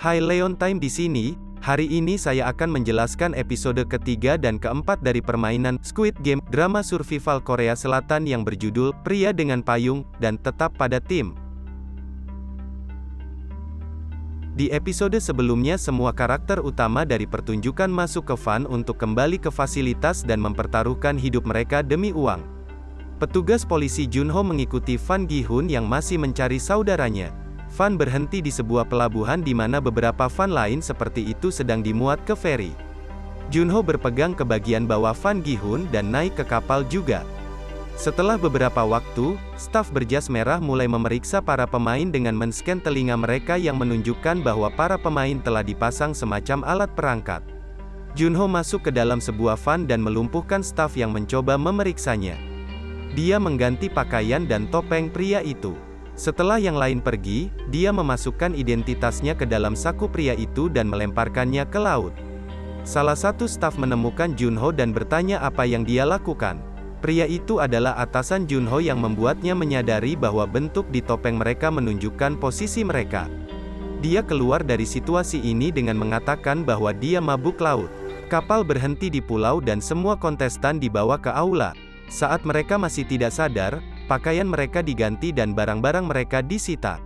Hai Leontime di sini. Hari ini saya akan menjelaskan episode ketiga dan keempat dari permainan Squid Game, drama survival Korea Selatan yang berjudul Pria dengan Payung dan Tetap pada Tim. Di episode sebelumnya semua karakter utama dari pertunjukan masuk ke van untuk kembali ke fasilitas dan mempertaruhkan hidup mereka demi uang. Petugas polisi Junho mengikuti Van Gi-hun yang masih mencari saudaranya. Van berhenti di sebuah pelabuhan di mana beberapa van lain seperti itu sedang dimuat ke feri. Junho berpegang ke bagian bawah Van Gi-hun dan naik ke kapal juga. Setelah beberapa waktu, staf berjas merah mulai memeriksa para pemain dengan men-scan telinga mereka yang menunjukkan bahwa para pemain telah dipasang semacam alat perangkat. Junho masuk ke dalam sebuah van dan melumpuhkan staf yang mencoba memeriksanya. Dia mengganti pakaian dan topeng pria itu. Setelah yang lain pergi, dia memasukkan identitasnya ke dalam saku pria itu dan melemparkannya ke laut. Salah satu staf menemukan Junho dan bertanya apa yang dia lakukan. Pria itu adalah atasan Junho yang membuatnya menyadari bahwa bentuk di topeng mereka menunjukkan posisi mereka. Dia keluar dari situasi ini dengan mengatakan bahwa dia mabuk laut. Kapal berhenti di pulau dan semua kontestan dibawa ke aula. Saat mereka masih tidak sadar, pakaian mereka diganti dan barang-barang mereka disita.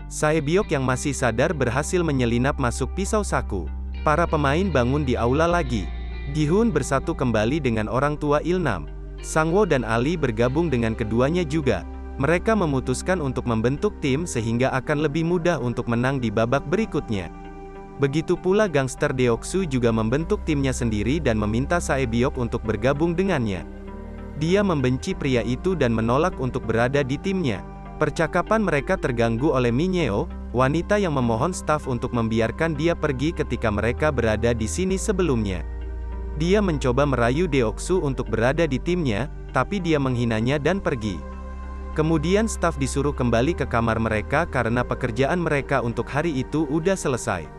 Sae-byok yang masih sadar berhasil menyelinap masuk pisau saku. Para pemain bangun di aula lagi. Gi-hun bersatu kembali dengan orang tua Il-nam. Sang-woo dan Ali bergabung dengan keduanya juga. Mereka memutuskan untuk membentuk tim sehingga akan lebih mudah untuk menang di babak berikutnya. Begitu pula gangster Deoksu juga membentuk timnya sendiri dan meminta Sae-byok untuk bergabung dengannya. Dia membenci pria itu dan menolak untuk berada di timnya. Percakapan mereka terganggu oleh Minyeo, wanita yang memohon staf untuk membiarkan dia pergi ketika mereka berada di sini sebelumnya. Dia mencoba merayu Deoksu untuk berada di timnya, tapi dia menghinanya dan pergi. Kemudian staf disuruh kembali ke kamar mereka karena pekerjaan mereka untuk hari itu udah selesai.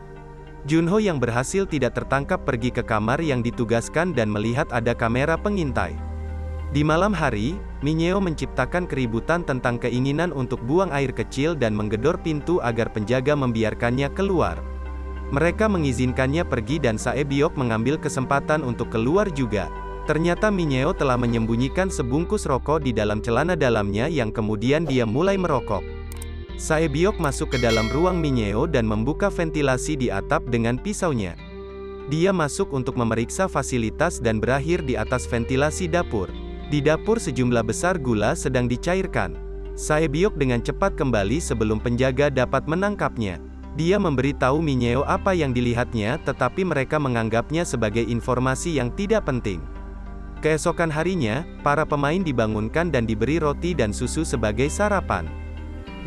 Junho yang berhasil tidak tertangkap pergi ke kamar yang ditugaskan dan melihat ada kamera pengintai. Di malam hari, Minyeo menciptakan keributan tentang keinginan untuk buang air kecil dan menggedor pintu agar penjaga membiarkannya keluar. Mereka mengizinkannya pergi dan Sae-byok mengambil kesempatan untuk keluar juga. Ternyata Minyeo telah menyembunyikan sebungkus rokok di dalam celana dalamnya yang kemudian dia mulai merokok. Sae-byok masuk ke dalam ruang Minyeo dan membuka ventilasi di atap dengan pisaunya. Dia masuk untuk memeriksa fasilitas dan berakhir di atas ventilasi dapur. Di dapur sejumlah besar gula sedang dicairkan. Sae-byok dengan cepat kembali sebelum penjaga dapat menangkapnya. Dia memberitahu Minyeo apa yang dilihatnya tetapi mereka menganggapnya sebagai informasi yang tidak penting. Keesokan harinya, para pemain dibangunkan dan diberi roti dan susu sebagai sarapan.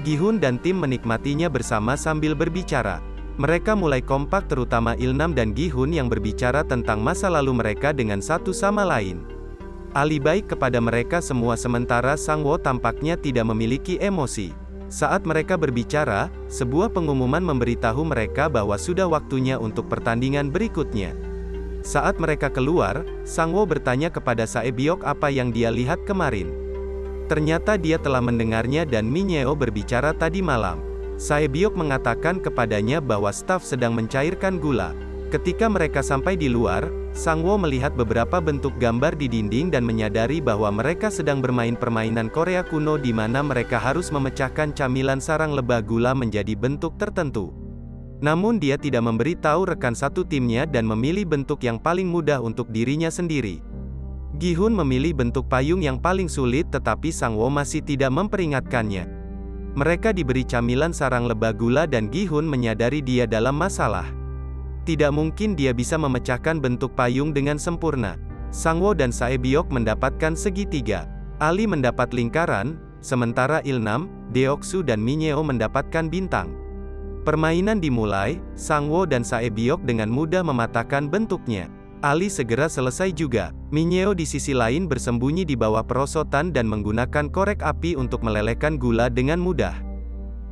Gi-hun dan tim menikmatinya bersama sambil berbicara. Mereka mulai kompak terutama Il-nam dan Gi-hun yang berbicara tentang masa lalu mereka dengan satu sama lain. Ali baik kepada mereka semua sementara Sang-woo tampaknya tidak memiliki emosi. Saat mereka berbicara, sebuah pengumuman memberitahu mereka bahwa sudah waktunya untuk pertandingan berikutnya. Saat mereka keluar, Sang-woo bertanya kepada Sae-byok apa yang dia lihat kemarin. Ternyata dia telah mendengarnya dan Minyeo berbicara tadi malam. Sae-byok mengatakan kepadanya bahwa staf sedang mencairkan gula. Ketika mereka sampai di luar, Sang-woo melihat beberapa bentuk gambar di dinding dan menyadari bahwa mereka sedang bermain permainan Korea kuno di mana mereka harus memecahkan camilan sarang lebah gula menjadi bentuk tertentu. Namun dia tidak memberitahu rekan satu timnya dan memilih bentuk yang paling mudah untuk dirinya sendiri. Gi-hun memilih bentuk payung yang paling sulit tetapi Sang-woo masih tidak memperingatkannya. Mereka diberi camilan sarang lebah gula dan Gi-hun menyadari dia dalam masalah. Tidak mungkin dia bisa memecahkan bentuk payung dengan sempurna. Sang-woo dan Sae-byok mendapatkan segitiga. Ali mendapat lingkaran, sementara Il-nam, Deoksu dan Minyeo mendapatkan bintang. Permainan dimulai, Sang-woo dan Sae-byok dengan mudah mematahkan bentuknya. Ali segera selesai juga. Minyeo di sisi lain bersembunyi di bawah perosotan dan menggunakan korek api untuk melelehkan gula dengan mudah.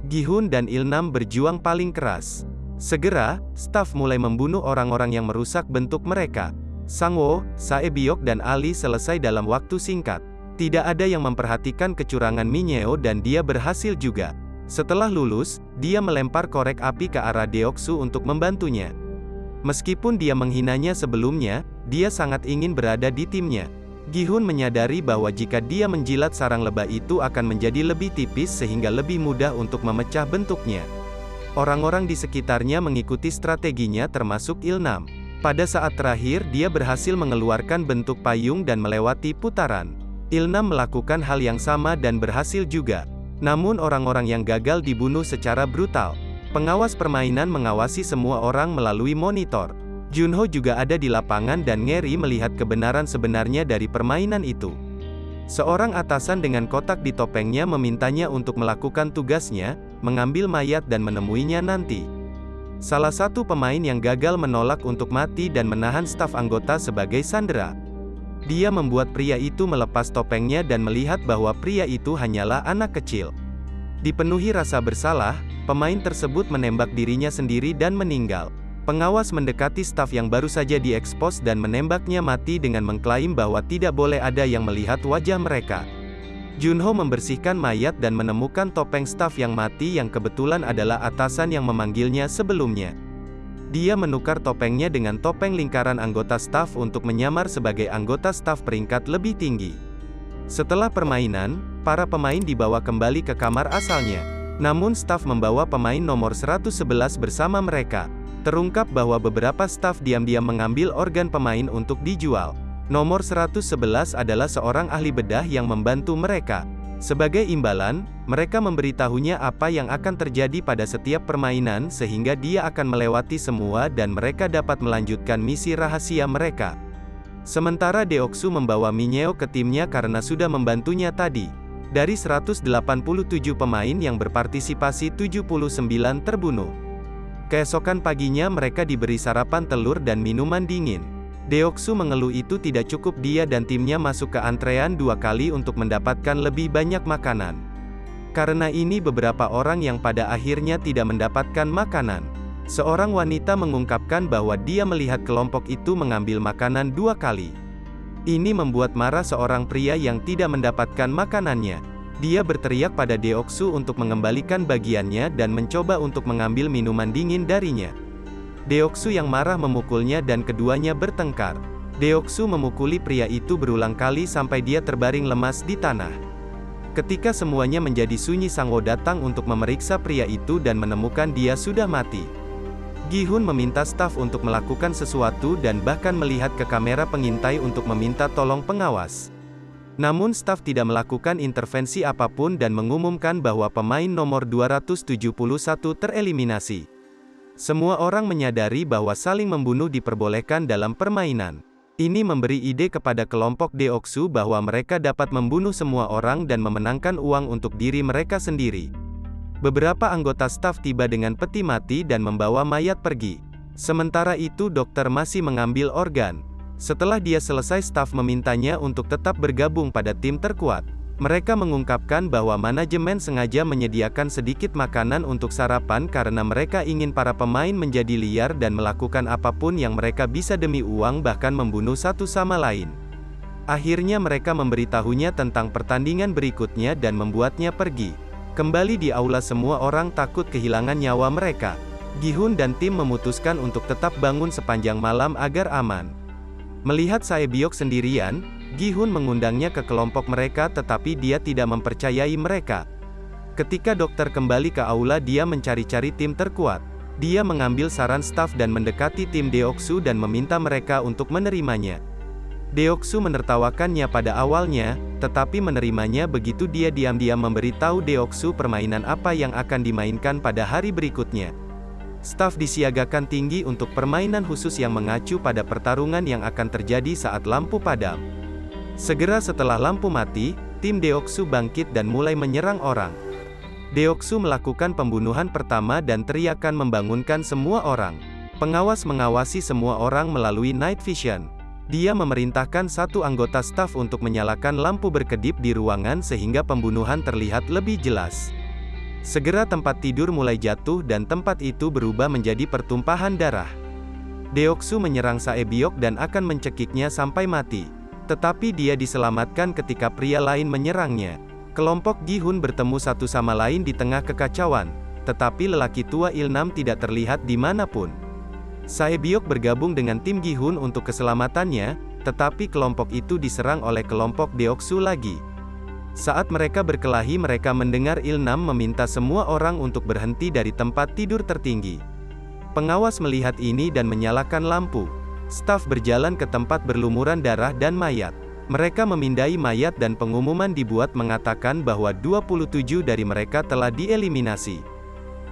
Gi-hun dan Il-nam berjuang paling keras. Segera, staf mulai membunuh orang-orang yang merusak bentuk mereka. Sang-woo, Sae-byok dan Ali selesai dalam waktu singkat. Tidak ada yang memperhatikan kecurangan Minyeo dan dia berhasil juga. Setelah lulus, dia melempar korek api ke arah Deoksu untuk membantunya. Meskipun dia menghinanya sebelumnya, dia sangat ingin berada di timnya. Gi-hun menyadari bahwa jika dia menjilat sarang lebah itu akan menjadi lebih tipis sehingga lebih mudah untuk memecah bentuknya. Orang-orang di sekitarnya mengikuti strateginya termasuk Ilnam. Pada saat terakhir dia berhasil mengeluarkan bentuk payung dan melewati putaran. Ilnam melakukan hal yang sama dan berhasil juga. Namun orang-orang yang gagal dibunuh secara brutal. Pengawas permainan mengawasi semua orang melalui monitor. Junho juga ada di lapangan dan ngeri melihat kebenaran sebenarnya dari permainan itu. Seorang atasan dengan kotak di topengnya memintanya untuk melakukan tugasnya, mengambil mayat dan menemuinya nanti. Salah satu pemain yang gagal menolak untuk mati dan menahan staf anggota sebagai sandera. Dia membuat pria itu melepas topengnya dan melihat bahwa pria itu hanyalah anak kecil. Dipenuhi rasa bersalah, pemain tersebut menembak dirinya sendiri dan meninggal. Pengawas mendekati staf yang baru saja diekspos dan menembaknya mati dengan mengklaim bahwa tidak boleh ada yang melihat wajah mereka. Junho membersihkan mayat dan menemukan topeng staf yang mati yang kebetulan adalah atasan yang memanggilnya sebelumnya. Dia menukar topengnya dengan topeng lingkaran anggota staf untuk menyamar sebagai anggota staf peringkat lebih tinggi. Setelah permainan, para pemain dibawa kembali ke kamar asalnya. Namun staf membawa pemain nomor 111 bersama mereka. Terungkap bahwa beberapa staf diam-diam mengambil organ pemain untuk dijual. Nomor 111 adalah seorang ahli bedah yang membantu mereka. Sebagai imbalan, mereka memberitahunya apa yang akan terjadi pada setiap permainan sehingga dia akan melewati semua dan mereka dapat melanjutkan misi rahasia mereka. Sementara Deoksu membawa Mineo ke timnya karena sudah membantunya tadi. Dari 187 pemain yang berpartisipasi, 79 terbunuh. Keesokan paginya mereka diberi sarapan telur dan minuman dingin. Deoksu mengeluh itu tidak cukup, dia dan timnya masuk ke antrean 2 kali untuk mendapatkan lebih banyak makanan. Karena ini beberapa orang yang pada akhirnya tidak mendapatkan makanan. Seorang wanita mengungkapkan bahwa dia melihat kelompok itu mengambil makanan 2 kali. Ini membuat marah seorang pria yang tidak mendapatkan makanannya. Dia berteriak pada Deoksu untuk mengembalikan bagiannya dan mencoba untuk mengambil minuman dingin darinya. Deoksu yang marah memukulnya dan keduanya bertengkar. Deoksu memukuli pria itu berulang kali sampai dia terbaring lemas di tanah. Ketika semuanya menjadi sunyi, Sangwo datang untuk memeriksa pria itu dan menemukan dia sudah mati. Gi-hun meminta staf untuk melakukan sesuatu dan bahkan melihat ke kamera pengintai untuk meminta tolong pengawas. Namun staf tidak melakukan intervensi apapun dan mengumumkan bahwa pemain nomor 271 tereliminasi. Semua orang menyadari bahwa saling membunuh diperbolehkan dalam permainan. Ini memberi ide kepada kelompok Deoksu bahwa mereka dapat membunuh semua orang dan memenangkan uang untuk diri mereka sendiri. Beberapa anggota staf tiba dengan peti mati dan membawa mayat pergi. Sementara itu dokter masih mengambil organ. Setelah dia selesai, staf memintanya untuk tetap bergabung pada tim terkuat. Mereka mengungkapkan bahwa manajemen sengaja menyediakan sedikit makanan untuk sarapan karena mereka ingin para pemain menjadi liar dan melakukan apapun yang mereka bisa demi uang, bahkan membunuh satu sama lain. Akhirnya mereka memberitahunya tentang pertandingan berikutnya dan membuatnya pergi. Kembali di aula, semua orang takut kehilangan nyawa mereka. Gi-hun dan tim memutuskan untuk tetap bangun sepanjang malam agar aman. Melihat Sae-byok sendirian, Gi-hun mengundangnya ke kelompok mereka tetapi dia tidak mempercayai mereka. Ketika dokter kembali ke aula, dia mencari-cari tim terkuat. Dia mengambil saran staf dan mendekati tim Deoksu dan meminta mereka untuk menerimanya. Deoksu menertawakannya pada awalnya, tetapi menerimanya begitu dia diam-diam memberitahu Deoksu permainan apa yang akan dimainkan pada hari berikutnya. Staf disiagakan tinggi untuk permainan khusus yang mengacu pada pertarungan yang akan terjadi saat lampu padam. Segera setelah lampu mati, tim Deoksu bangkit dan mulai menyerang orang. Deoksu melakukan pembunuhan pertama dan teriakan membangunkan semua orang. Pengawas mengawasi semua orang melalui night vision. Dia memerintahkan satu anggota staf untuk menyalakan lampu berkedip di ruangan sehingga pembunuhan terlihat lebih jelas. Segera tempat tidur mulai jatuh dan tempat itu berubah menjadi pertumpahan darah. Deoksu menyerang Sae-byok dan akan mencekiknya sampai mati. Tetapi dia diselamatkan ketika pria lain menyerangnya. Kelompok Gi-hun bertemu satu sama lain di tengah kekacauan, tetapi lelaki tua Il-nam tidak terlihat di manapun. Sae-byok bergabung dengan tim Gi-hun untuk keselamatannya, tetapi kelompok itu diserang oleh kelompok Deoksu lagi. Saat mereka berkelahi, mereka mendengar Il-nam meminta semua orang untuk berhenti dari tempat tidur tertinggi. Pengawas melihat ini dan menyalakan lampu. Staf berjalan ke tempat berlumuran darah dan mayat. Mereka memindai mayat dan pengumuman dibuat mengatakan bahwa 27 dari mereka telah dieliminasi.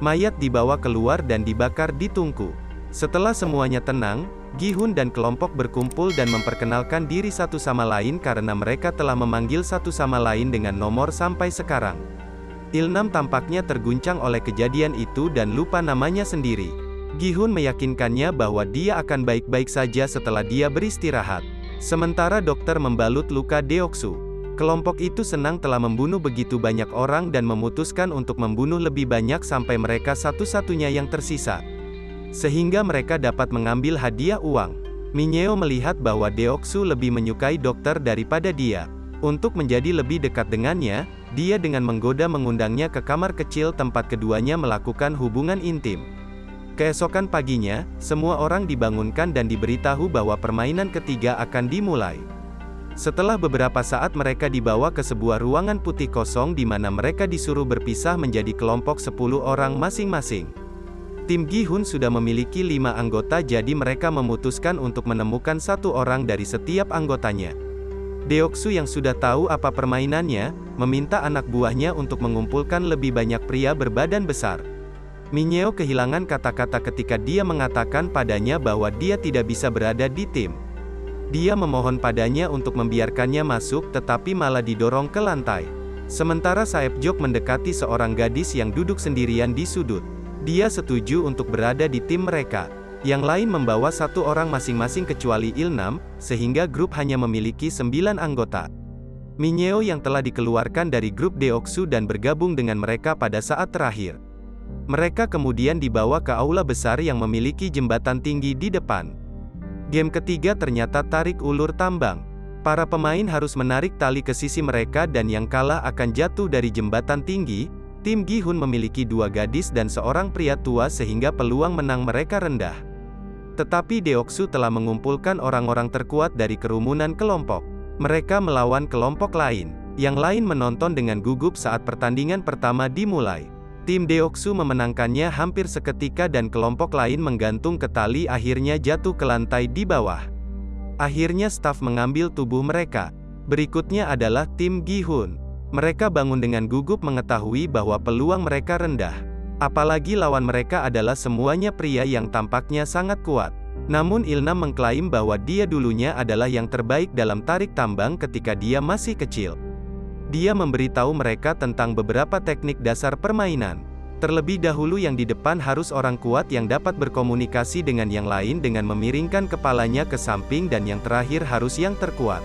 Mayat dibawa keluar dan dibakar di tungku. Setelah semuanya tenang, Gi-hun dan kelompok berkumpul dan memperkenalkan diri satu sama lain karena mereka telah memanggil satu sama lain dengan nomor sampai sekarang. Il-nam tampaknya terguncang oleh kejadian itu dan lupa namanya sendiri. Gi-hun meyakinkannya bahwa dia akan baik-baik saja setelah dia beristirahat. Sementara dokter membalut luka Deoksu. Kelompok itu senang telah membunuh begitu banyak orang dan memutuskan untuk membunuh lebih banyak sampai mereka satu-satunya yang tersisa. Sehingga mereka dapat mengambil hadiah uang. Minyeo melihat bahwa Deoksu lebih menyukai dokter daripada dia. Untuk menjadi lebih dekat dengannya, dia dengan menggoda mengundangnya ke kamar kecil tempat keduanya melakukan hubungan intim. Keesokan paginya, semua orang dibangunkan dan diberitahu bahwa permainan ketiga akan dimulai. Setelah beberapa saat mereka dibawa ke sebuah ruangan putih kosong di mana mereka disuruh berpisah menjadi kelompok 10 orang masing-masing. Tim Gi-hun sudah memiliki 5 anggota, jadi mereka memutuskan untuk menemukan satu orang dari setiap anggotanya. Deoksu yang sudah tahu apa permainannya, meminta anak buahnya untuk mengumpulkan lebih banyak pria berbadan besar. Minyeo kehilangan kata-kata ketika dia mengatakan padanya bahwa dia tidak bisa berada di tim. Dia memohon padanya untuk membiarkannya masuk tetapi malah didorong ke lantai. Sementara Sae-byok mendekati seorang gadis yang duduk sendirian di sudut. Dia setuju untuk berada di tim mereka. Yang lain membawa satu orang masing-masing kecuali Il-nam, sehingga grup hanya memiliki 9 anggota. Minyeo yang telah dikeluarkan dari grup Deoksu dan bergabung dengan mereka pada saat terakhir. Mereka kemudian dibawa ke aula besar yang memiliki jembatan tinggi di depan. Game ketiga ternyata tarik ulur tambang. Para pemain harus menarik tali ke sisi mereka dan yang kalah akan jatuh dari jembatan tinggi. Tim Gi-hun memiliki 2 gadis dan seorang pria tua sehingga peluang menang mereka rendah. Tetapi Deoksu telah mengumpulkan orang-orang terkuat dari kerumunan kelompok. Mereka melawan kelompok lain. Yang lain menonton dengan gugup saat pertandingan pertama dimulai. Tim Deoksu memenangkannya hampir seketika dan kelompok lain menggantung ke tali akhirnya jatuh ke lantai di bawah. Akhirnya staf mengambil tubuh mereka. Berikutnya adalah tim Gi-hun. Mereka bangun dengan gugup mengetahui bahwa peluang mereka rendah. Apalagi lawan mereka adalah semuanya pria yang tampaknya sangat kuat. Namun Il-nam mengklaim bahwa dia dulunya adalah yang terbaik dalam tarik tambang ketika dia masih kecil. Dia memberitahu mereka tentang beberapa teknik dasar permainan. Terlebih dahulu yang di depan harus orang kuat yang dapat berkomunikasi dengan yang lain dengan memiringkan kepalanya ke samping dan yang terakhir harus yang terkuat.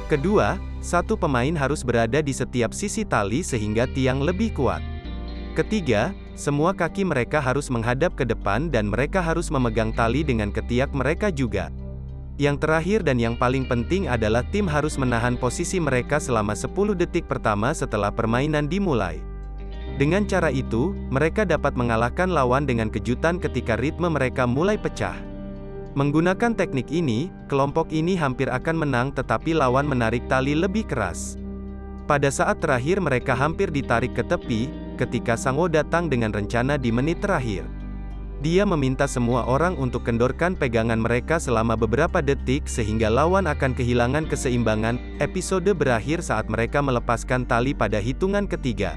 Kedua, satu pemain harus berada di setiap sisi tali sehingga tiang lebih kuat. Ketiga, semua kaki mereka harus menghadap ke depan dan mereka harus memegang tali dengan ketiak mereka juga. Yang terakhir dan yang paling penting adalah tim harus menahan posisi mereka selama 10 detik pertama setelah permainan dimulai. Dengan cara itu, mereka dapat mengalahkan lawan dengan kejutan ketika ritme mereka mulai pecah. Menggunakan teknik ini, kelompok ini hampir akan menang tetapi lawan menarik tali lebih keras. Pada saat terakhir mereka hampir ditarik ke tepi, ketika Sang-woo datang dengan rencana di menit terakhir. Dia meminta semua orang untuk kendorkan pegangan mereka selama beberapa detik sehingga lawan akan kehilangan keseimbangan. Episode berakhir saat mereka melepaskan tali pada hitungan ketiga.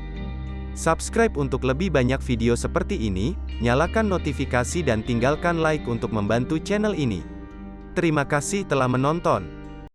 Subscribe untuk lebih banyak video seperti ini, nyalakan notifikasi dan tinggalkan like untuk membantu channel ini. Terima kasih telah menonton.